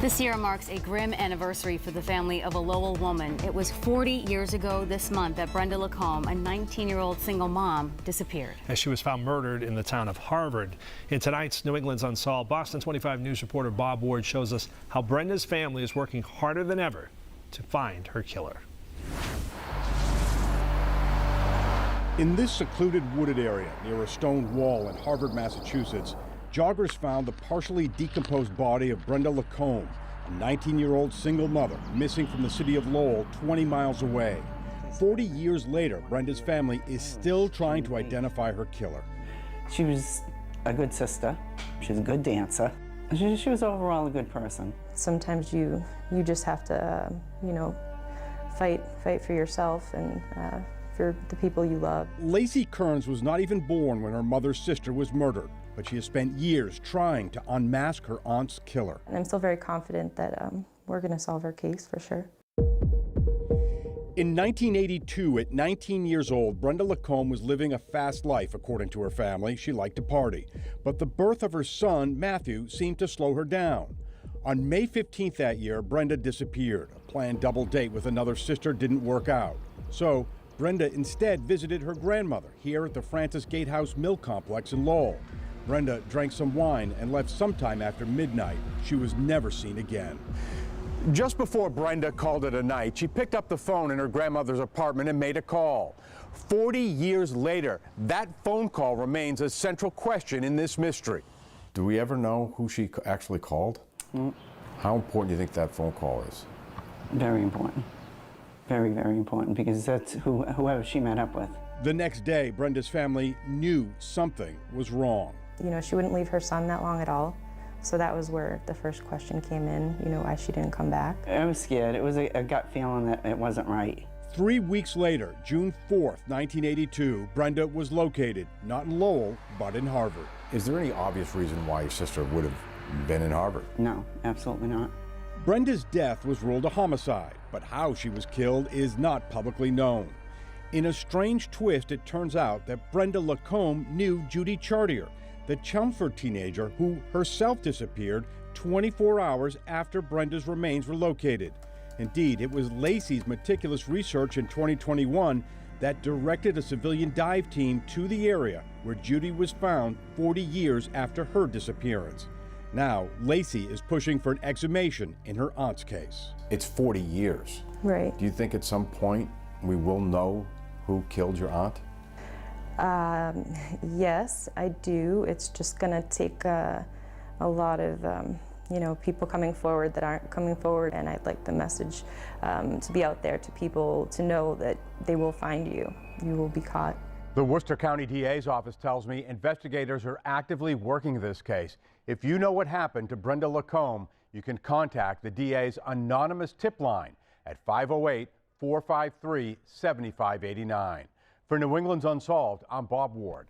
This year marks a grim anniversary for the family of a Lowell woman. It was 40 years ago this month that Brenda Lacombe, a 19-year-old single mom, disappeared. As she was found murdered in the town of Harvard. In tonight's New England's Unsolved, Boston 25 News reporter Bob Ward shows us how Brenda's family is working harder than ever to find her killer. In this secluded wooded area near a stone wall in Harvard, Massachusetts, joggers found the partially decomposed body of Brenda Lacombe, a 19-year-old single mother missing from the city of Lowell, 20 miles away. 40 years later, Brenda's family is still trying to identify her killer. She was a good sister. She was a good dancer. She was overall a good person. Sometimes you just have to, fight for yourself and for the people you love. Lacey Kearns was not even born when her mother's sister was murdered, but she has spent years trying to unmask her aunt's killer. And I'm still very confident that we're going to solve her case for sure. In 1982, at 19 years old, Brenda Lacombe was living a fast life, according to her family. She liked to party. But the birth of her son, Matthew, seemed to slow her down. On May 15th that year, Brenda disappeared. A planned double date with another sister didn't work out. So Brenda instead visited her grandmother here at the Francis Gatehouse Mill Complex in Lowell. Brenda drank some wine and left sometime after midnight. She was never seen again. Just before Brenda called it a night, she picked up the phone in her grandmother's apartment and made a call. 40 years later, that phone call remains a central question in this mystery. Do we ever know who she actually called? How important do you think that phone call is? Very important. Very, very important, because that's whoever she met up with. The next day, Brenda's family knew something was wrong. She wouldn't leave her son that long at all. So that was where the first question came in, why she didn't come back. I was scared. It was a gut feeling that it wasn't right. 3 weeks later, June 4th, 1982, Brenda was located, not in Lowell, but in Harvard. Is there any obvious reason why your sister would have been in Harvard? No, absolutely not. Brenda's death was ruled a homicide, but how she was killed is not publicly known. In a strange twist, it turns out that Brenda Lacombe knew Judy Chartier, the Chelmsford teenager who herself disappeared 24 hours after Brenda's remains were located. Indeed, it was Lacey's meticulous research in 2021 that directed a civilian dive team to the area where Judy was found 40 years after her disappearance. Now, Lacey is pushing for an exhumation in her aunt's case. It's 40 years. Right. Do you think at some point we will know who killed your aunt? Yes, I do. It's just going to take a lot of, people coming forward that aren't coming forward, and I'd like the message to be out there to people to know that they will find you. You will be caught. The Worcester County DA's office tells me investigators are actively working this case. If you know what happened to Brenda Lacombe, you can contact the DA's anonymous tip line at 508-453-7589. For New England's Unsolved, I'm Bob Ward.